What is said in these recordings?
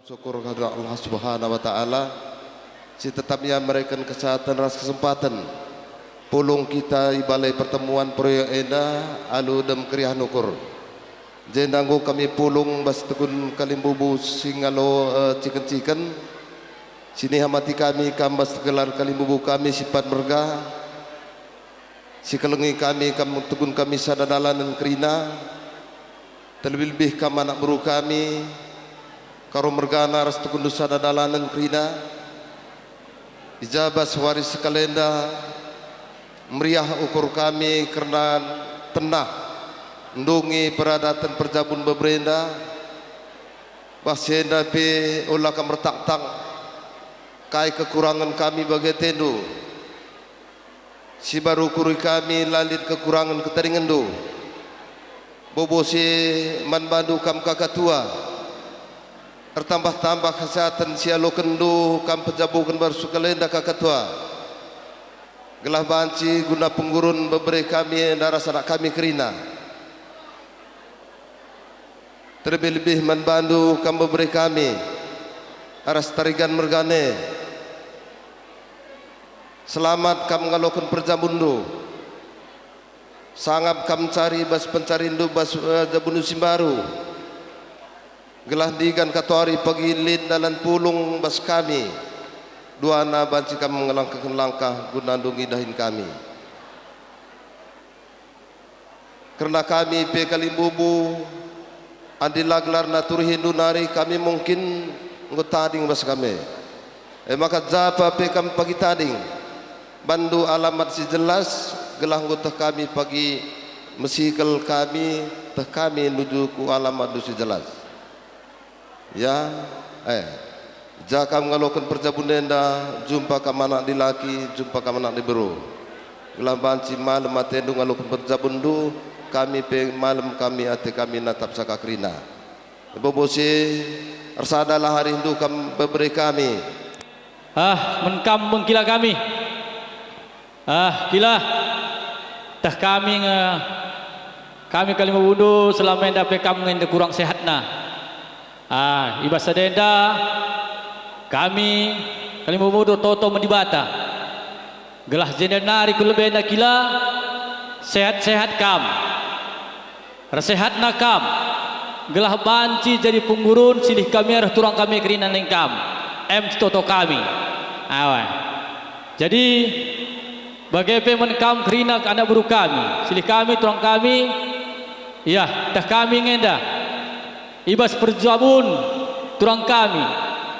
syukur kepada Allah Subhanahu wa taala si tetapnya memberikan kesehatan ras kesempatan pulung kita di balai pertemuan proyek enda alu dem kriah nukur jendanggo kami pulung bas tekun kalimbubu singalo ciken sini hamati kami kambas gelar kalimbubu kami sifat merga si kelengi kami kamu tekun kami sadadalan dan kerina terlebih-lebih kami anak buru kami karo mergana ras tekun sadadalan dan kerina ijabah waris kalenda meriah ukur kami karena tenah ndungi peradatan perjabun beberenda basenda pe ulah kam retak-tak kai kekurangan kami bagi tendu si baru kuri kami lalit kekurangan ketaringan do bobo si man bandu kam kakatua tertambah-tambah kesehatan sialo kendu kam pejabukan baru kalenda kakatua gelah banci guna penggurun beberi kami darah sanak kami kerina terlebih-lebih man bandu kam beberi kami aras tarigan mergane selamat kam ngalokan perjabundu sangap kam cari bas pencarindu bas jabundu simbaru gelah digan katuari pagi lin dalan pulung bas kami dua na banci kam mengelangkakan langkah guna ndungi dahin kami karena kami pe kalimbubu andi laglar natur hindu nari kami mungkin ngutading bas kami maka japa pe kam pagi tading bandu alamat si jelas gelah ngutah kami pagi mesikal kami teh kami nuju ku alamat du si jelas ya jaka ngalokan perjabun denda jumpa kam anak dilaki jumpa kam anak diberu gelah banci malam atendu ngalokan perjabun du kami pe malam kami ate kami natap sakakrina bobosi arsadalah hari hindu kam beberi kami menkam mengkila kami kila tah kami kali mewudu selama enda pe kam ngende kurang sehatna ibas sadenda kami kali mewudu toto mendibata gelah jenda nari kulebenda kila sehat-sehat kam resehat nakam gelah banci jadi penggurun silih kami arah turang kami kerina neng kam toto kami jadi bagai pemen kam kerina anak buru kami silih kami turang kami ya dah kami ngenda ibas perjabun turang kami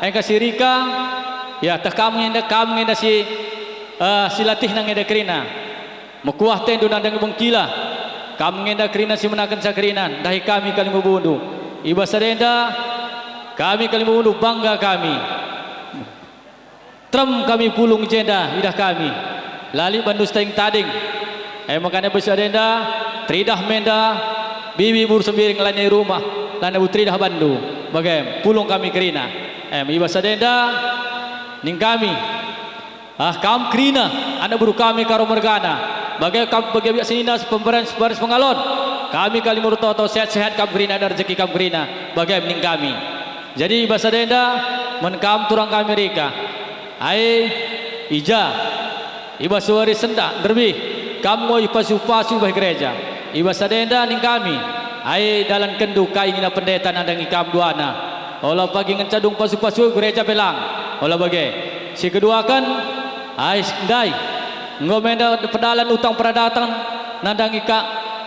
engka sirika ya dah kami ngenda si silatih nang ngenda kerina mekuah tendu nandang bengkila kami ngenda kerina si menakan sakerinan dahi kami kali membundu ibas sadenda kami kali membundu bangga kami trem kami pulung jenda idah kami lali bandu steng tading makanya besadenda tridah menda bibi bur sembiring lainnya rumah lana tridah bandu bagai pulung kami kerina ibas sadenda ning kami kam kerina anak buru kami karo mergana bagai kam bagai biak sinas pemberian baris pengalon kami kali murtoto sehat-sehat kam kerina dan rezeki kam kerina bagai ning kami jadi ibas sadenda menkam turang kami Amerika ija ibas suari senda derbi kamu ipasu-pasu bah gereja ibas sadenda ning kami dalam kendu kai ngina pendeta nandang ikam duana olah pagi ngencadung pasu-pasu gereja belang olah bagai si kedua kan dai ngomenda pedalan utang peradatan nandang ika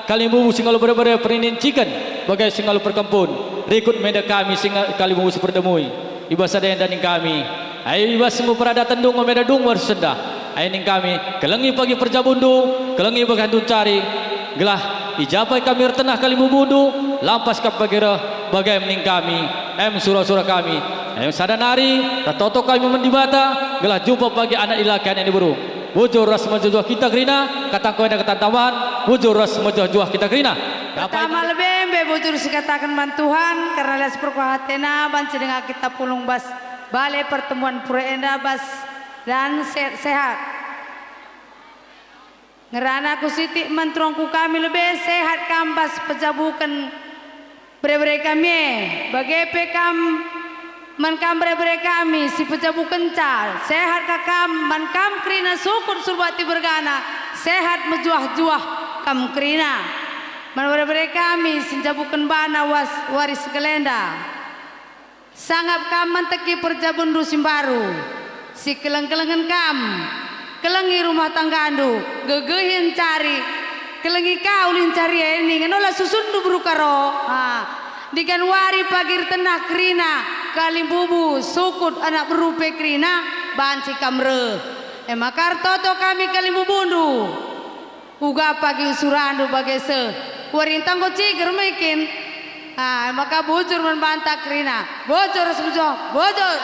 kalimbu singalu berbeda perinin chicken bagai singalu perkempun rikut menda kami singal kalimbu seperdemui ibas sadenda ning kami ibas semua peradatan dung ngomenda dung baru sendah ning kami kelengi pagi perjabundu kelengi bagandun cari gelah ijapai kami tenah kali membundu lampas kap bagera bagai mening kami surah-surah kami sadanari tatoto kami mendibata gelah jumpa pagi anak ilakan yang diburu wujur ras majuh kita kerina katang kowe katan tambahan wujur ras majuh kita kerina pertama lebih bujur sikatakan bantuan karena les perkuhatena banci dengan kita pulung bas balai pertemuan purenda bas dan sehat ngerana ku siti mentrongku kami lebih sehat kambas pejabukan bere-bere kami bagai pekam mankam bre kami si pejabu kencal sehat kakam mankam krina syukur surbati bergana sehat mejuah-juah kam krina man bre kami sinjabukan bana waris gelenda sangap kam manteki perjabundu simbaru si keleng-kelengan kam kelengi rumah tanggandu gegehin cari kelengi kaulin cari ini ngenola susundu berukaro di Januari pagir tenah krina kalimbubu sukut anak berupe krina banci kamre makar toto kami kalimbubundu uga pagi surandu bagese warintang ciger mekin maka bocor membantah krina bocor sebujo bocor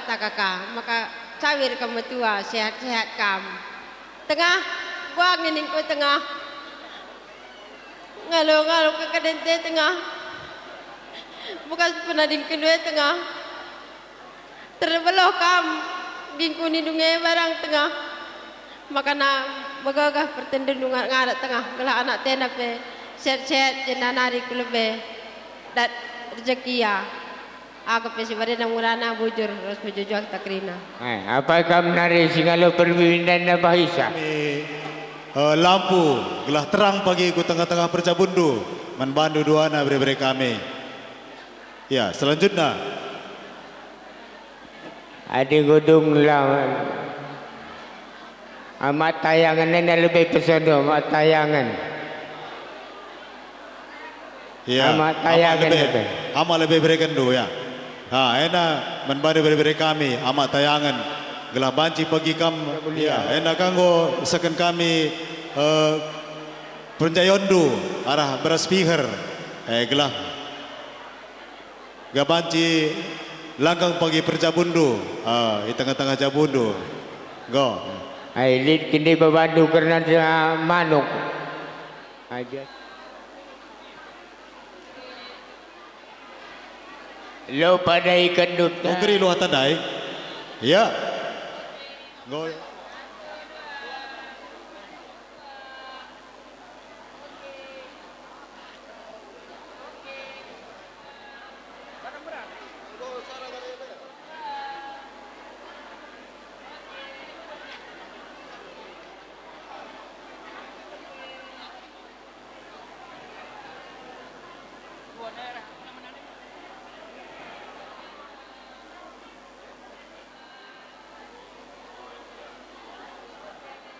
tak kakak maka cawir kamu tua sehat-sehat kamu tengah gua nginin ko tengah ngalo ke kadente tengah bukan pernah kedua tengah terbelah kam bingkuni dungai barang tengah makana bagagah pertendung ngarat tengah gelah anak tenak be sehat-sehat jenanari kulebe dat rezeki ya aku pesi barena murana bujur ros bujujak takrina apa kam nari singalo perwindan na bahisa lampu gelah terang pagi ku tengah-tengah percabundu manbandu duana bre kami. Ya, selanjutnya ada godong lawan amat tayangan ini lebih pesodo amat tayangan ya amat tayangan amat lebih berikan do ya enak menbantu beri kami amat tayangan gelah banci pagi kam ya enak kanggo seken kami penjayondu arah beras speaker gelah gabanci langgang pagi perjabundu di tengah-tengah jabundu go lid kini bebandu karena dia manuk aja lo pada ikan dut ogri lu hatadai ya go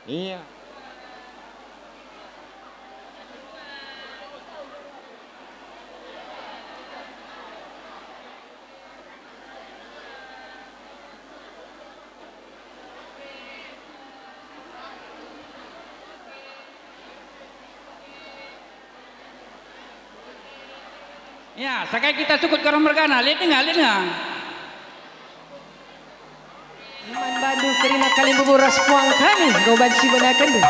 iya ya sakai kita sukut karang mergana lihat nggak Man Bandung kerina kalimbubu ras puang kami goban si benakan du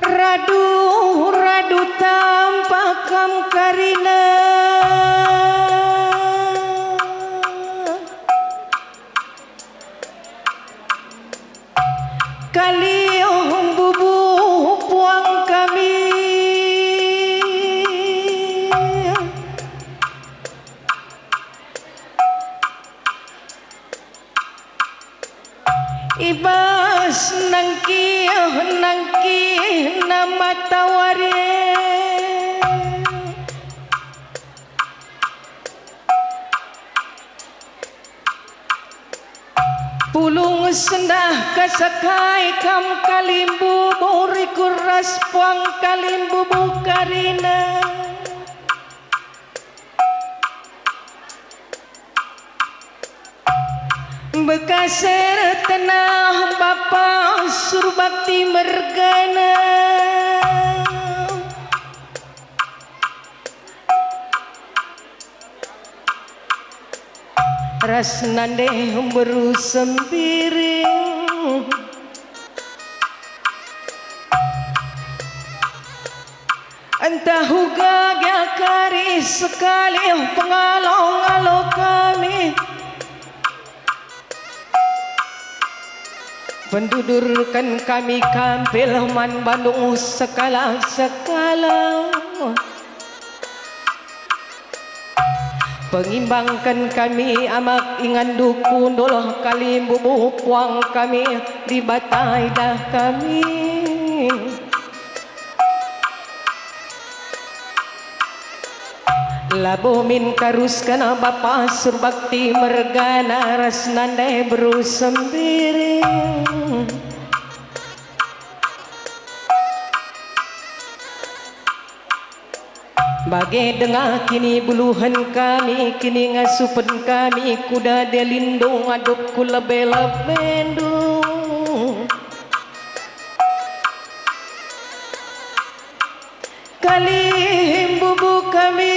Radu tampakam karina kaliung bubu puang kami ibas nangki nama tawari pulung sendah kasakai kam kalimbu buri kuras puang kalimbu bukarina bekaser tenah bapa surbakti mergana rasnande beru sembiring entah huga kari sekali pengalong-along kami pendudurkan kami kampil man Bandung sekala-sekala pengimbangkan kami amak ingan dukun doloh kali bubuh puang kami di batai dah kami labu min karuskan bapa surbakti mergana rasnande beru sembiring bagai dengah kini buluhan kami kini ngasupen kami kuda delindung adup kula bela bendung kali bubu kami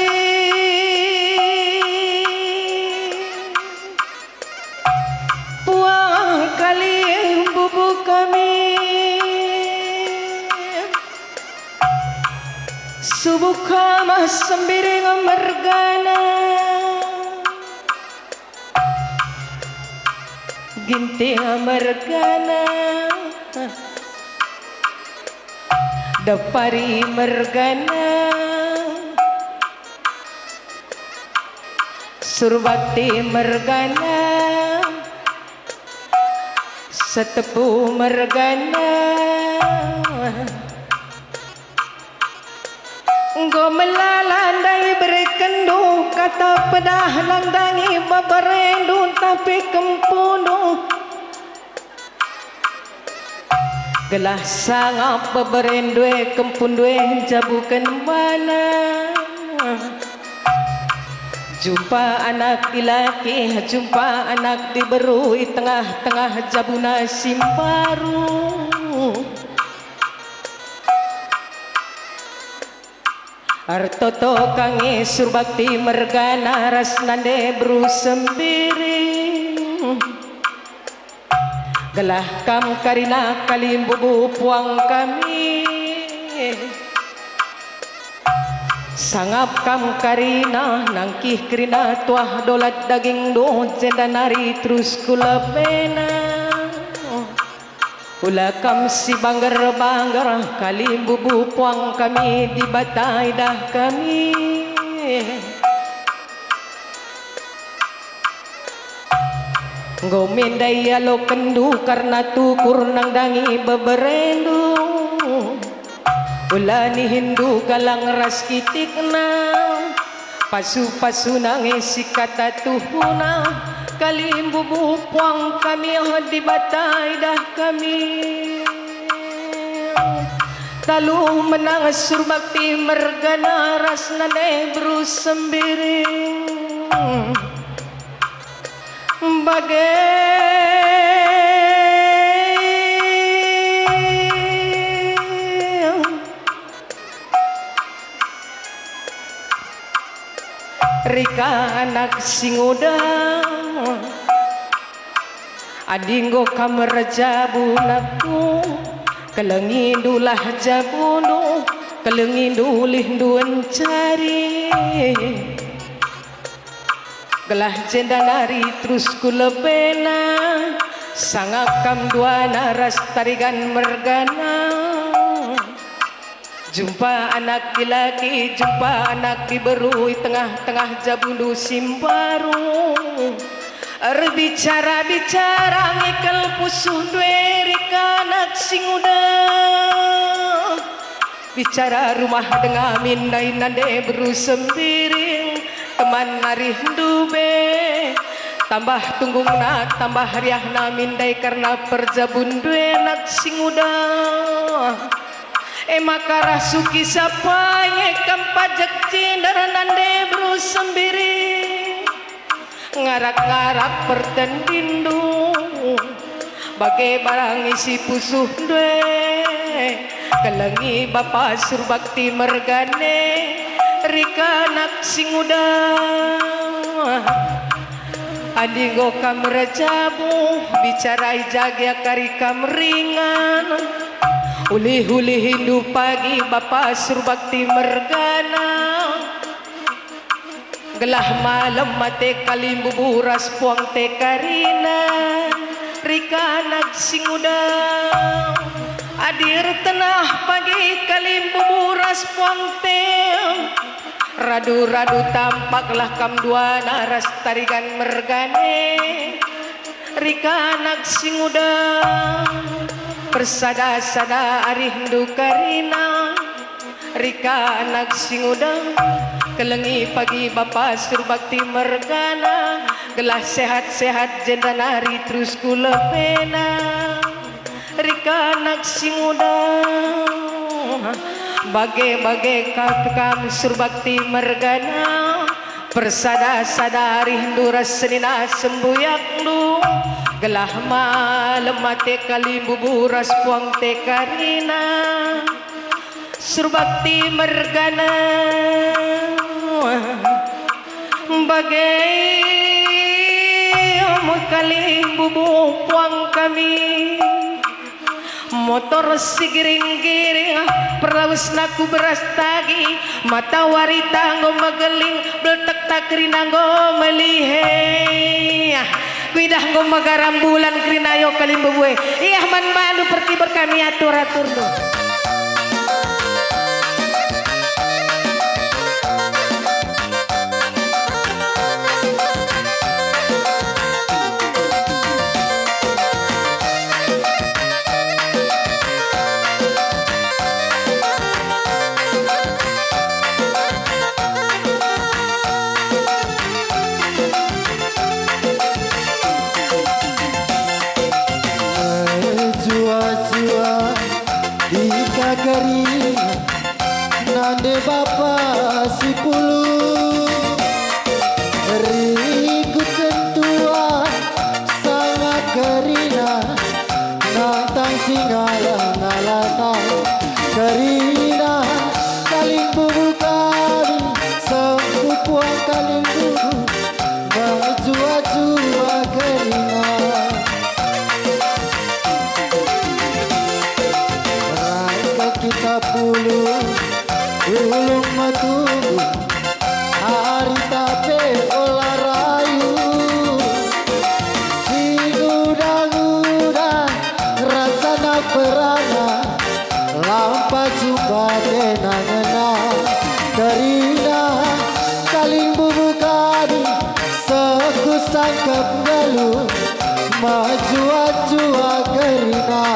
puang kali bubu kami subuh kamah sembiring mergana ginti mergana dapari mergana surbakti mergana setepu mergana Gomelalandai berekendu kata pedah langdangi babarendu tapi kempundu gelah sangap babarendue kempundue jabukan mana jumpa anak laki jumpa anak diberui tengah-tengah jabuna simbaru artoto kange surbakti mergana rasnande beru sembiring gelah kam karina kalim bubu puang kami sangap kam karina nangkih krina tuah dolat daging do jendanari terus kula bena Ula kam si banggar-banggar kali bubu puang kami di batai dah kami Ngomen daya lo kendu karena tukur nang dangi beberendu Ula ni Hindu galang ras kitik na pasu-pasu nangis si kata tuhuna kali bubu puang kami di batai dah kami talu menang surbakti mergana rasnane beru sembiring Rika anak singudang adinggo kamar jabunaku kelengindulah jabunu kelengindulih duan cari gelah jendanari terus kulebena sangakam dua naras tarigan mergana. Jumpa anak laki, jumpa anak diberui tengah-tengah jabundu simbaru. Bicara-bicara ngikel pusuh dweri kanak sing udah. Bicara rumah dengan mindai nade beru sembiring teman narih dube. Tambah tunggung nak tambah riah na mindai karena perjabun dwe nak sing udah. Maka rasuki sapanya kampajak cindaran nande beru sembiring. Ngarak-ngarak pertendindu bagai barang isi pusuh dwe. Kelengi bapa surbakti mergane rika nak sing udah. Adinggo kamerajabu bicara jagya karika meringan. Uli-uli hindu pagi bapa surbakti mergana. Gelah malam mate kalimbu buras puang te karina. Rika nak sing udah. Adir tenah pagi kalimbu buras puang te. Radu-radu tampaklah kam dua naras tarigan mergane. Rika nak sing udah. Persada-sada arih hindu karina. Rika anak sing udah. Kelengi pagi bapa surbakti mergana. Gelah sehat-sehat jendanari terus kula pena. Rika anak sing udah. Bagai-bagai kam surbakti mergana. Persada-sada arih hindu rasenina sembuyak lu. Gelah malam mate kalimbu buras puang te karina. Surbakti mergana bagai kalimbu puang kami. Motor sigiring-giring peraus naku beras tagi. Mata warita nggo mageling bletek takrina nggo melihe. Kuidah nggo magaram bulan krinayo kalimbu bue. Iyah man manu perti berkami atur-atur do. Nande bapa si pulu riku tentua sangat kerina nantang singala ngalata kerina kalimbu kali sekupuan kalimbu majua-jua kerina kita pulu ulung matugu hari tape olah rayu si guda-guda rasana perana lampa jumpa denangena kerina kalimbu bukadi sekusang kepgalu majua-jua kerina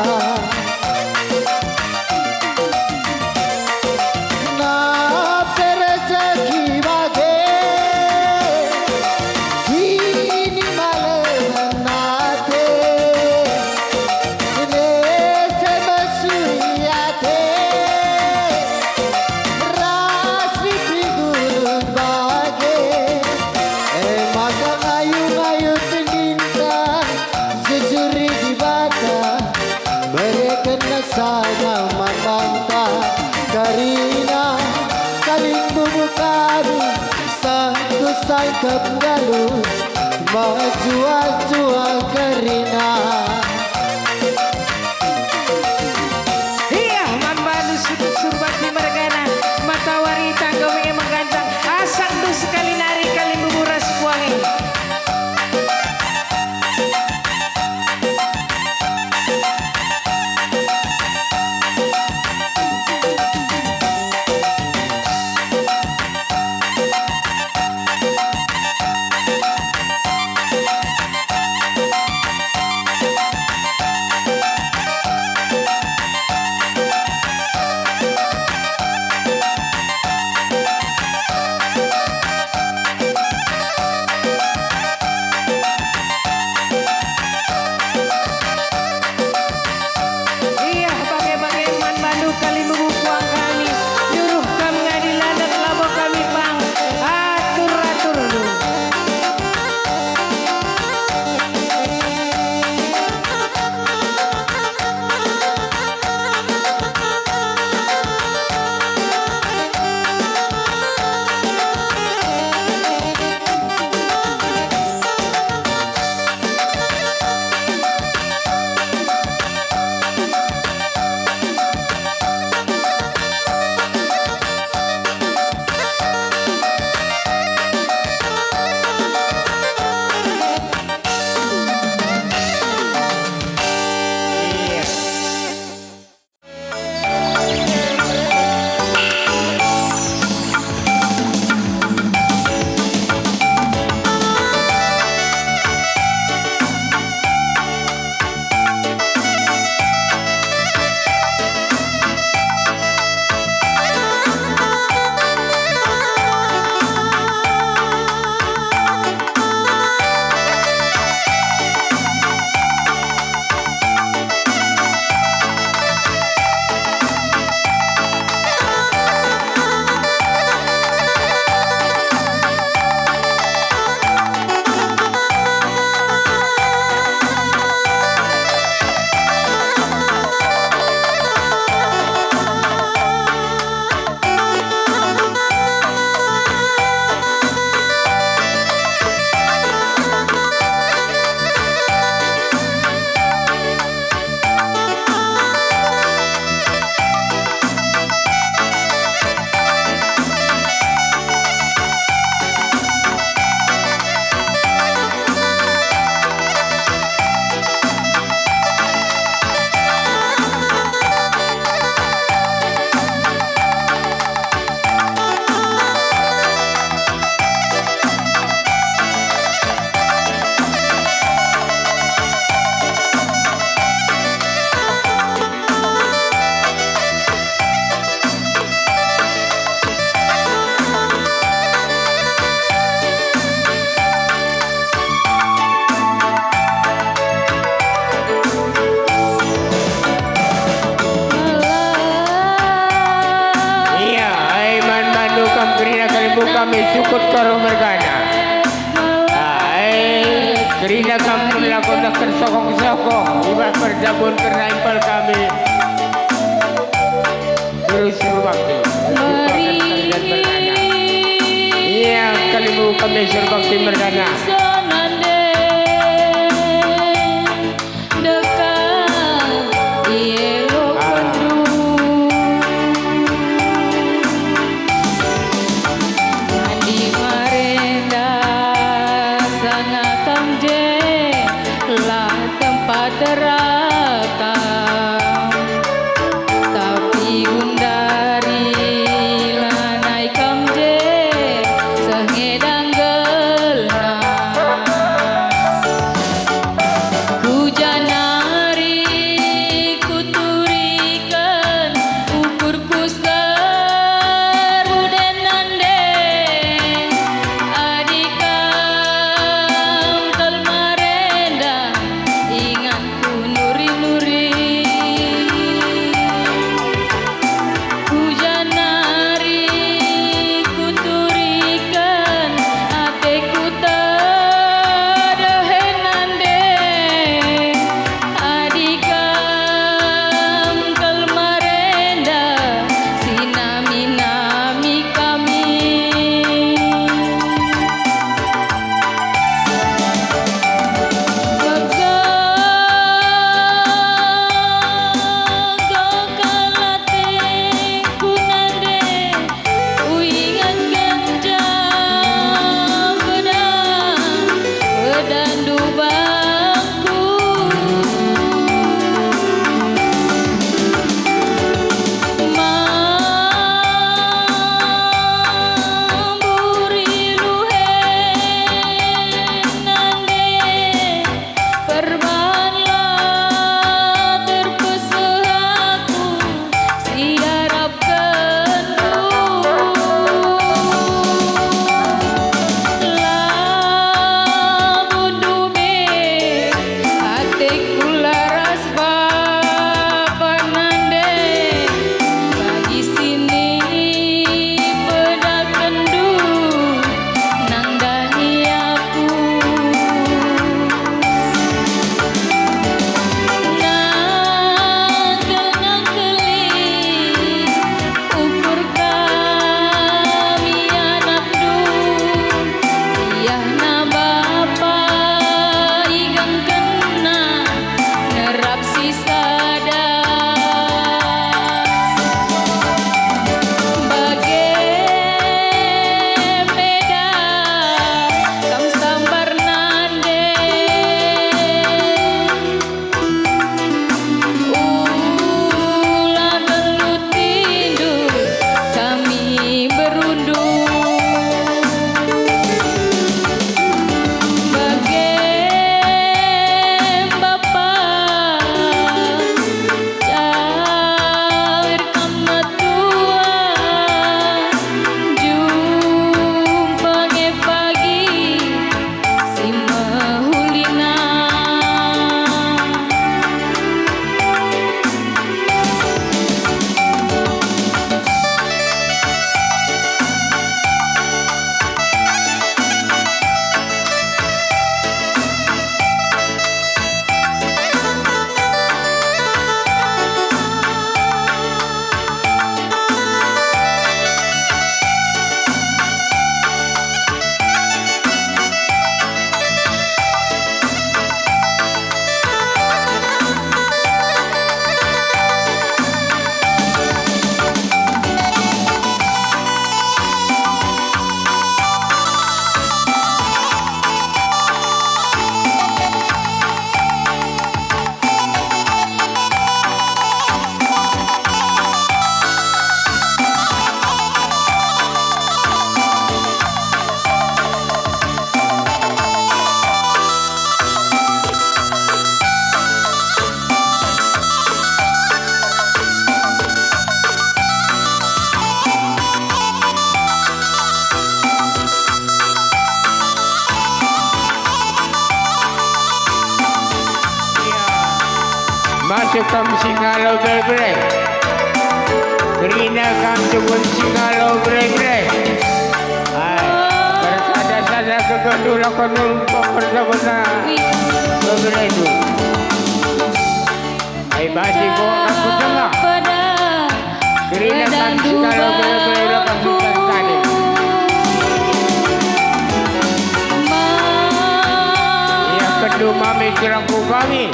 sana mamanta karina kalimbu bukari sangku sangkap galu majua-jua karina. Iya mambalu surbakti mergana matawari tangga wengi menggancang asak tu sekali nari kalimbu buras puangi. kami sukut karo mergana. Kerina kamu melakukan tersokong-sokong, iba berjabun kerana impal kami. Terus berbakti. Iya, kalimu kami berbakti mergana. Masuk kam singalo bre. Kerina kam tunggu singalo bre. Era kegandula kanul pepersabana Beberedu Ay basi ko aku tengah Kerina kansi kalau bere-bere pasukan tadi Ya kedua mami cerangku kami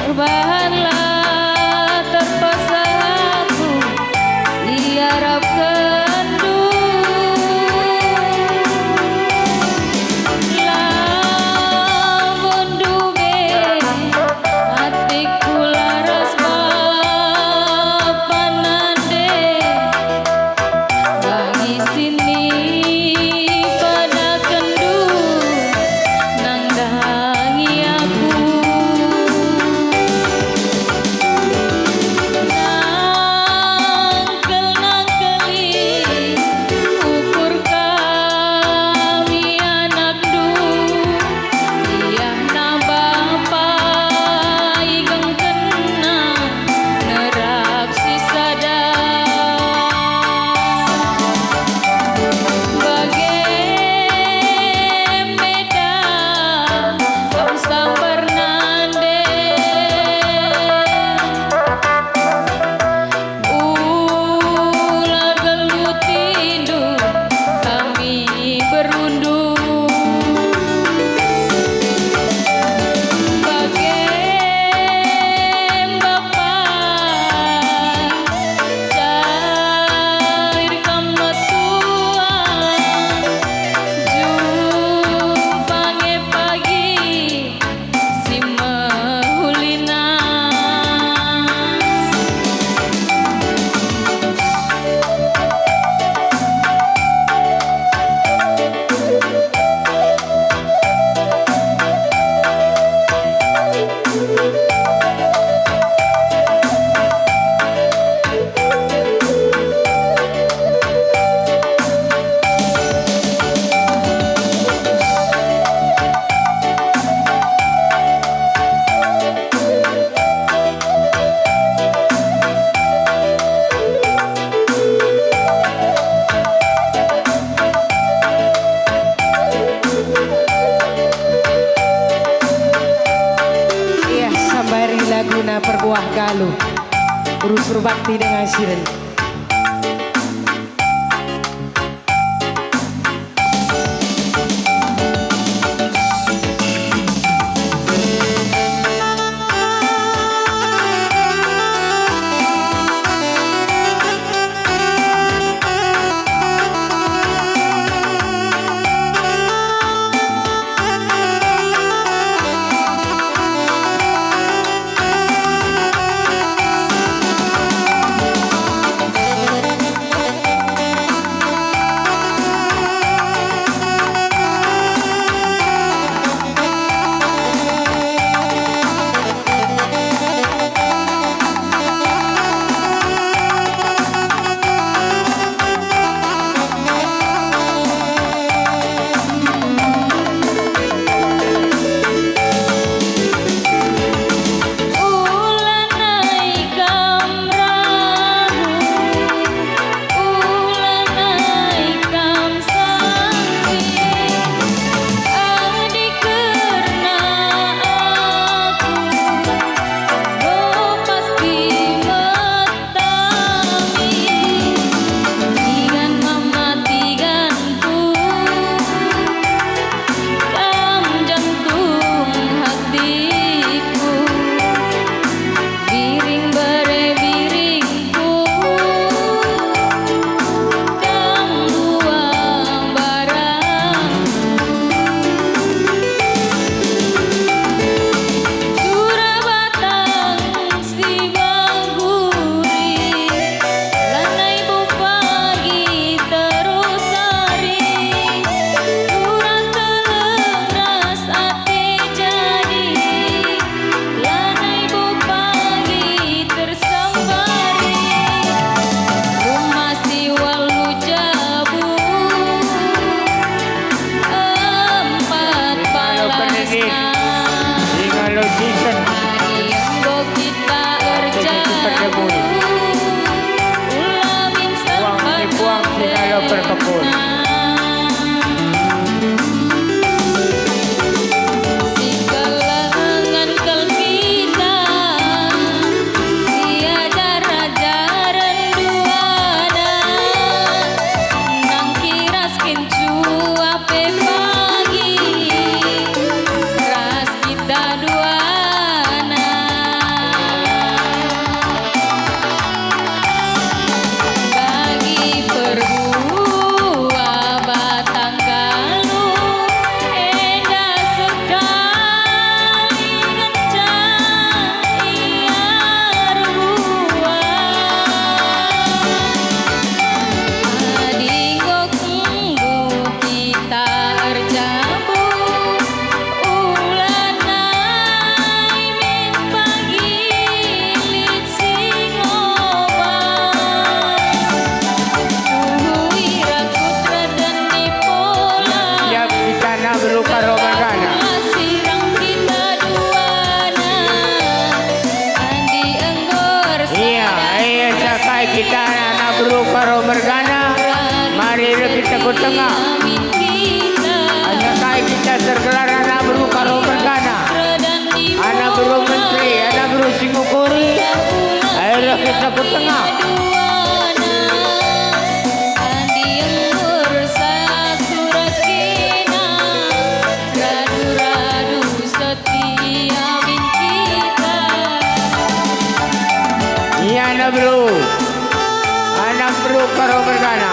Berbahanlah terpaksa aku siarap kendu lamun duge hatiku laras bapanande nangis ini pada kendu nang dahangi aku Laguna Perbuah Galuh Urus berbakti dengan siren bro karo mergana, mari kita ke tengah. Hanya kaya kita tergelar anak bro karo mergana, anak bro menteri, anak bro singukuri. Ayo kita ke tengah. Anak bro karo mergana.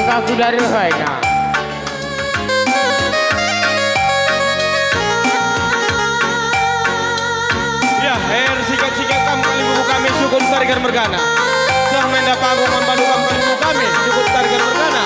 aku dari Haina. Ya, sikat-sikat kam kali buku kami syukur tarikan mergana. Sah menda panggung manbadu kam kali buku kami syukur tarikan mergana.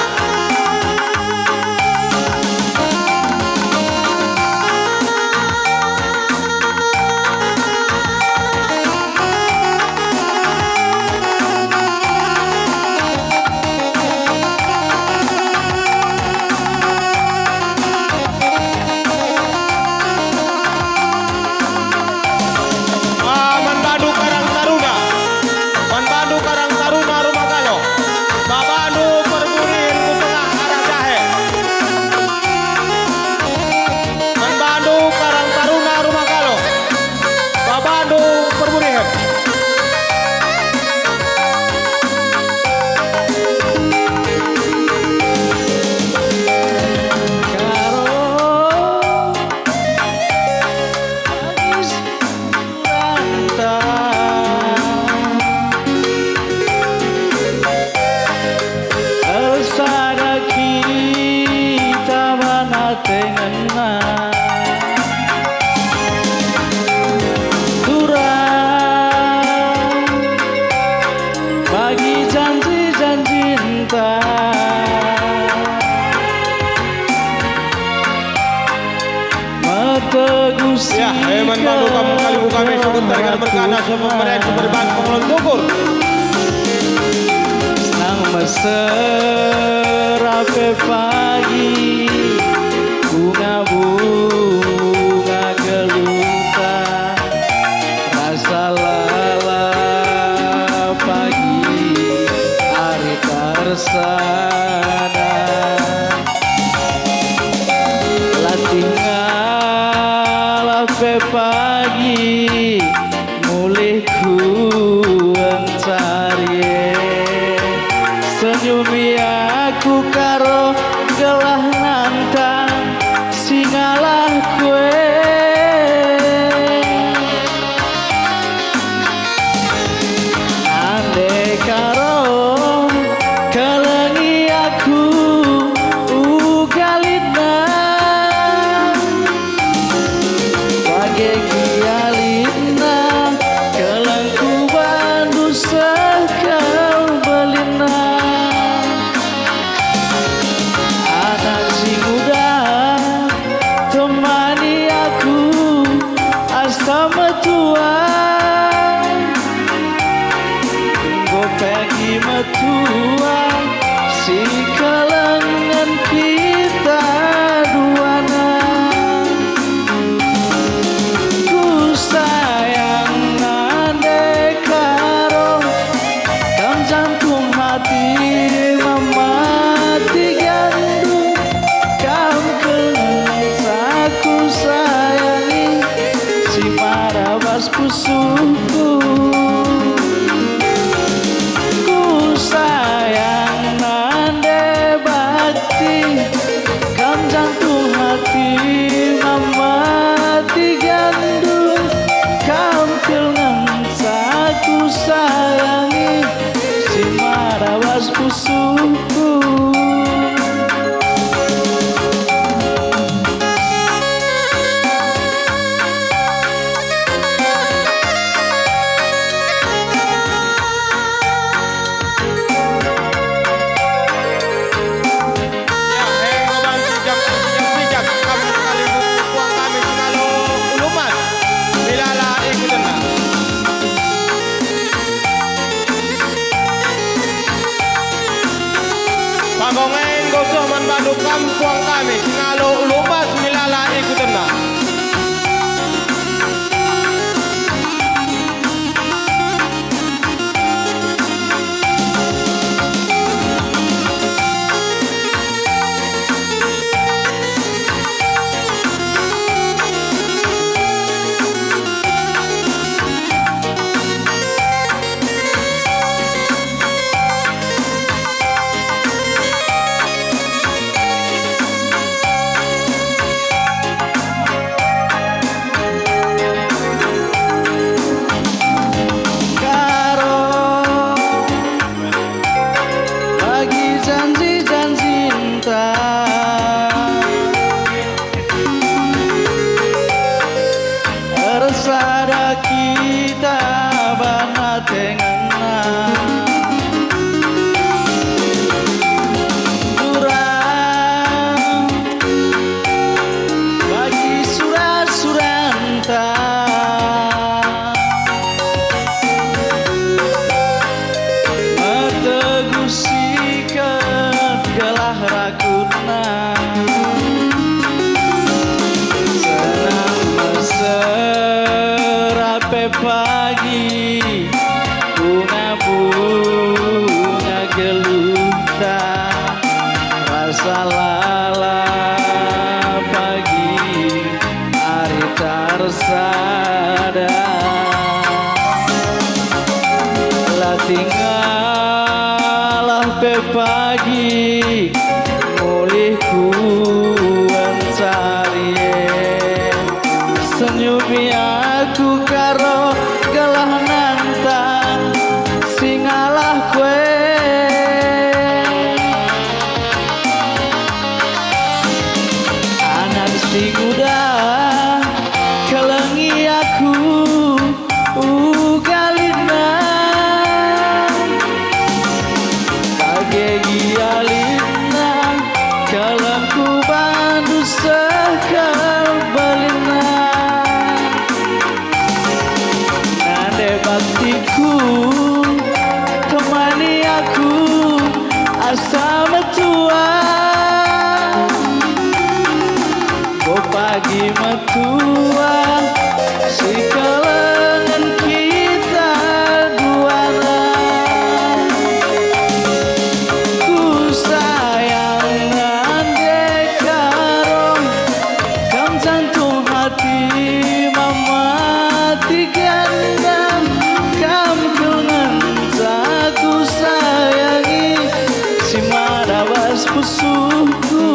Ya, manbadu kam kali buku kami syukur tarikan mergana. Semua mereka berbahan pengelon tukur. Senang meserape pagi, bunga-bunga geluta, rasa lala pagi, hari tersana, lape pagi, mulih ku encari. Senyumi aku karo gelah nantang singalah kue. Ande karo kelengi aku ugalina bagai kialina kelengku bandu sekal belina. Anak si muda temani aku asta metua, go pergi metua si kalangan kita duana. Ku sayang ande karo kam jantung hati memati gantung kam kenal ku sayangi si marabas pusuku. Ku sayang ande bakti kam jantung hati memati gantung kam kenal ku sayangi si marabas pusuku. Ya, ngoban sijak kam kali buku kami sinalo uluman. Milala ikutan na. Pagongen goso manbadu kam kuang kami sinalo ulumas milala ikutan na. salala pagi hari tarsada lah tinggalah pe pagi mulih kuan carien senyumi aku karo galah nantang singalah kue anak sing udah kelengi aku galina bagegi alina kalangku bandu sekal balina nade baktiku temani aku asa metua go pagi metua si kalangan kita duana ku sayang ande karo kam jantung hati mama tigandang kam kenang aku sayangi si marawas pusuku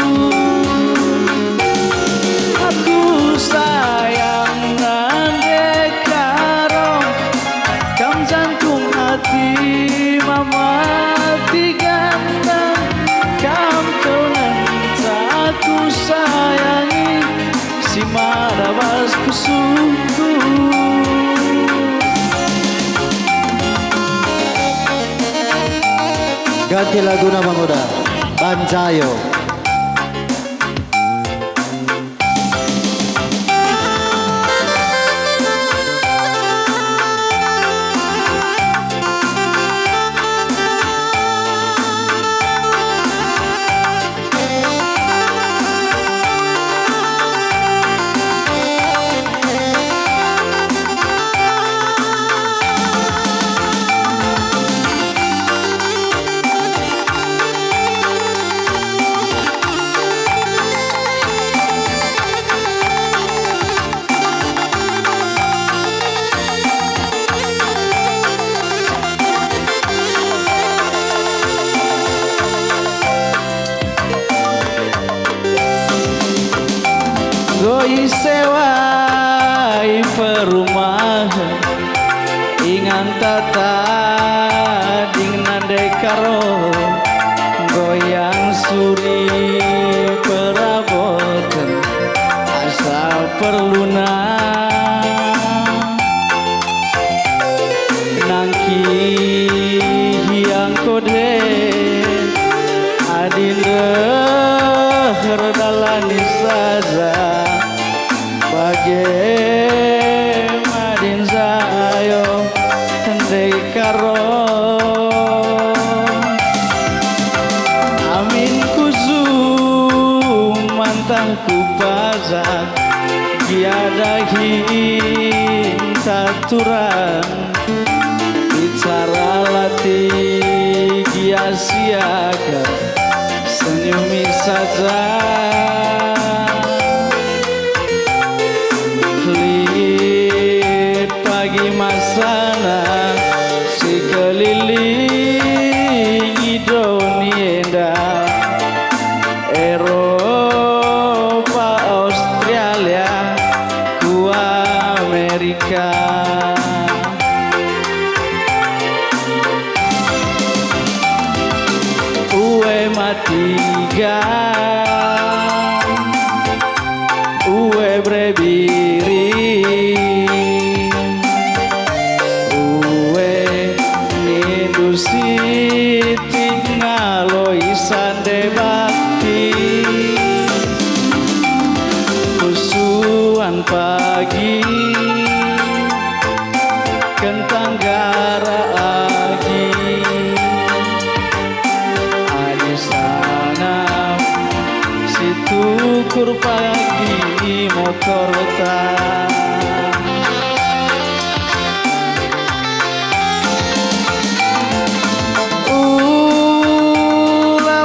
aku sayang ande karo kam jantung hati mama tigandang kam kenang aku sayangi si marawas pusuku. Ganti lagu nama muda Banjayo. Goi sewai perumahan ingan tata ding nande karo goyang suri perabotan asal perluna nangki hiang kode adinda herdalani saja bagai madin sayo hendai karo amin kuzu mantang kupazak giadahin taturan bicara latih giasiaga senyumi saja klit pagi masana si keliling Indonesia Eropa Australia ku Amerika uwe matiga uwe brebiri uwe nindu siti ngaloi sande bakti kusuan pagi kentang gara agi adisana situ kur pagi motor tak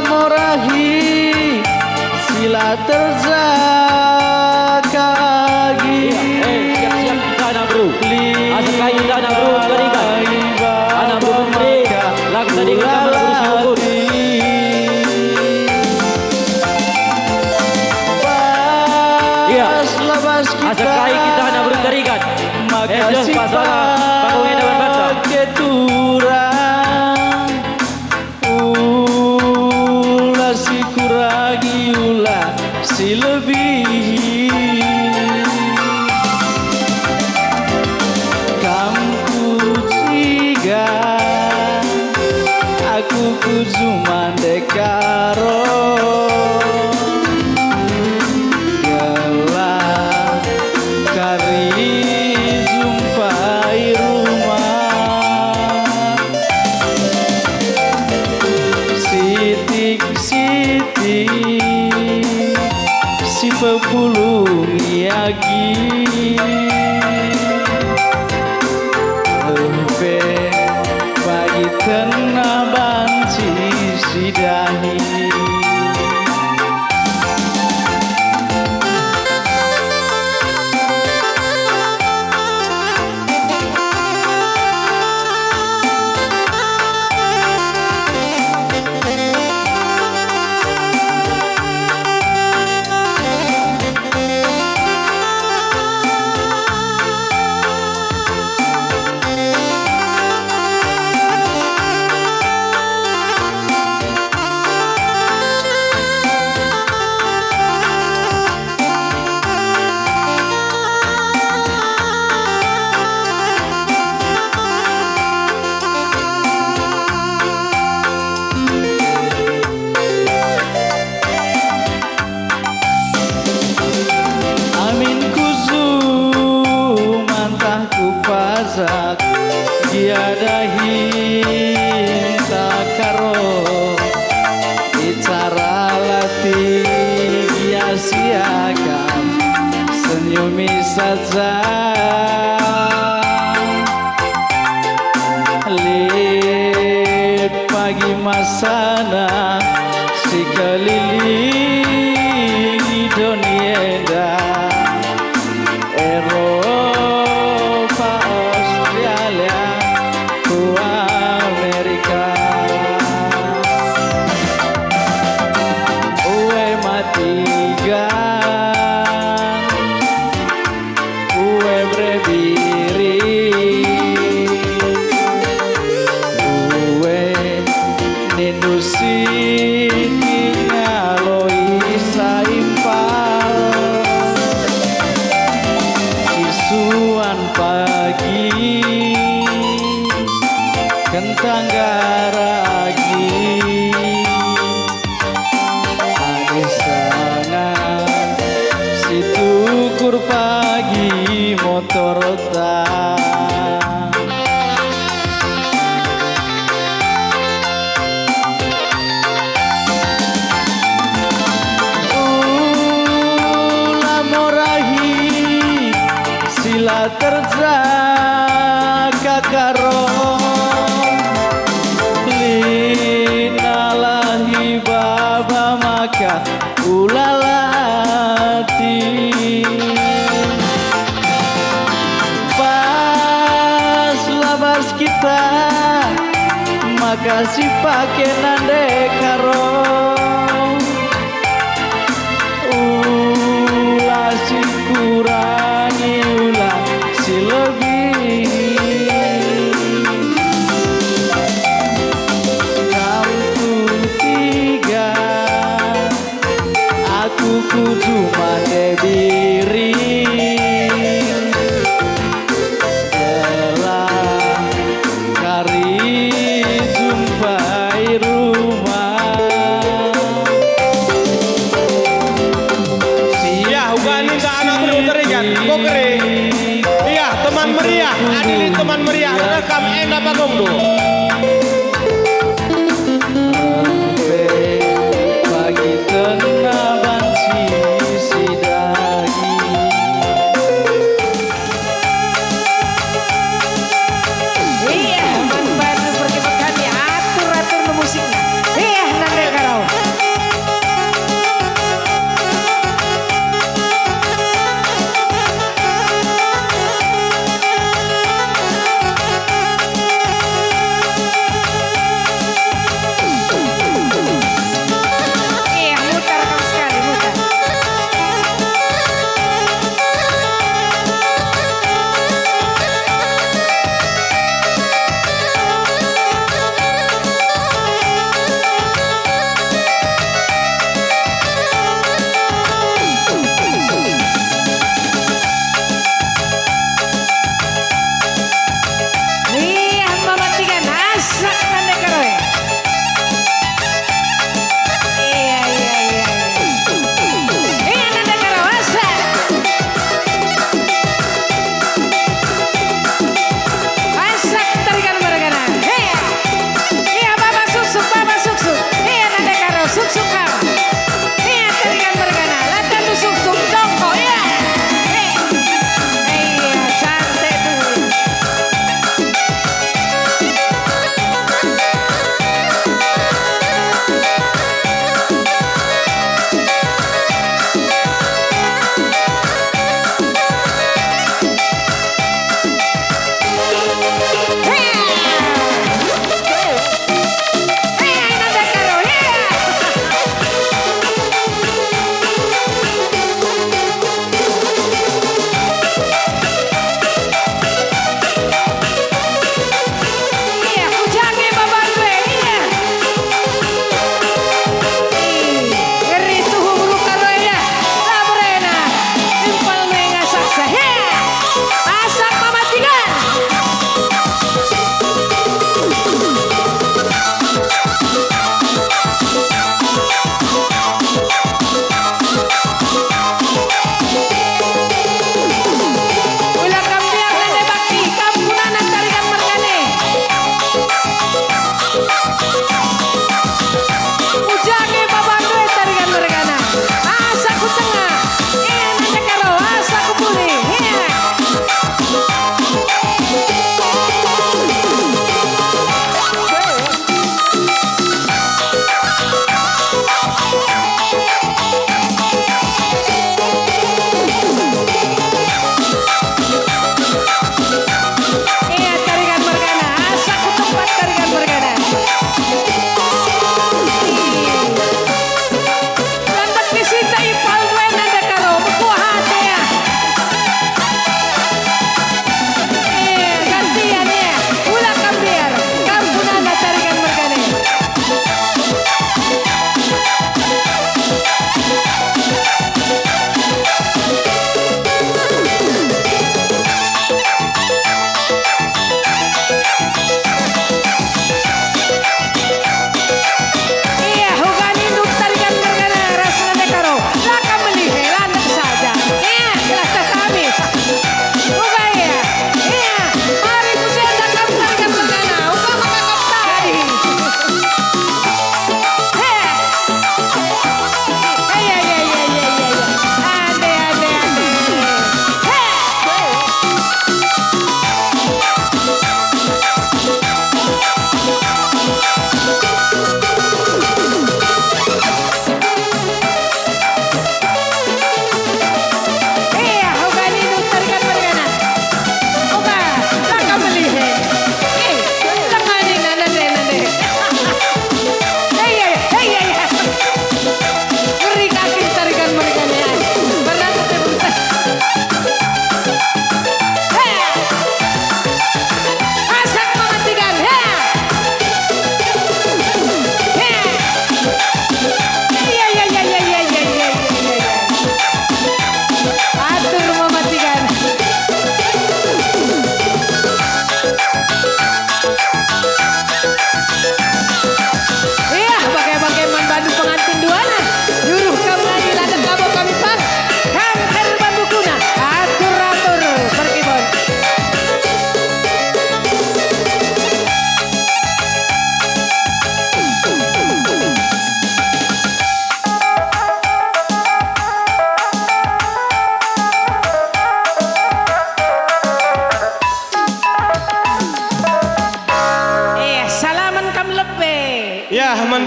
morahi terjadi. Siap-siap kita anak bro. Asal kita anak bro terikat. Anak bro menteri. Lagu tadi kita anak bro syukur. Iya. Asal kita anak bro terikat. Makasih Pak keturang ulah si kuragi ulah si lebih kamu ciga aku cuma dekaro si pepulung yagi Lempe bagi tenah banci sidahi Giadahin takaro bicara latih sia-siakan senyumi saja lit pagi masana si keliling donienda Eropa Australia Amerika Uwe matigan Uwe brebiri Uwe nindusi Ngaloi saimpal Isuan pagi Kentang garagi Anisangan si tukur pagi motor tak Ulah morahi sila terjaga karo Linalahi baba maka ulalati Pas labas kita makasih pakai nande karo Ulah si kurangi ulah si lebih Aku cuma diri Telah kari jumpai rumah Iya, Ugani tak anak bro terikat. Kok kering? Iya, teman meriah. Adili teman meriah. Rekam enak panggung dulu. Bagi tenang banci sidagi Iya, bantu pergi makan ya atur-atur musiknya Iya, nanti karau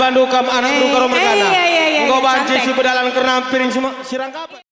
bandu kam anak bro karo mergana. Iya, Engkau banci santai. si pedalan karena piring semua sirang kapan.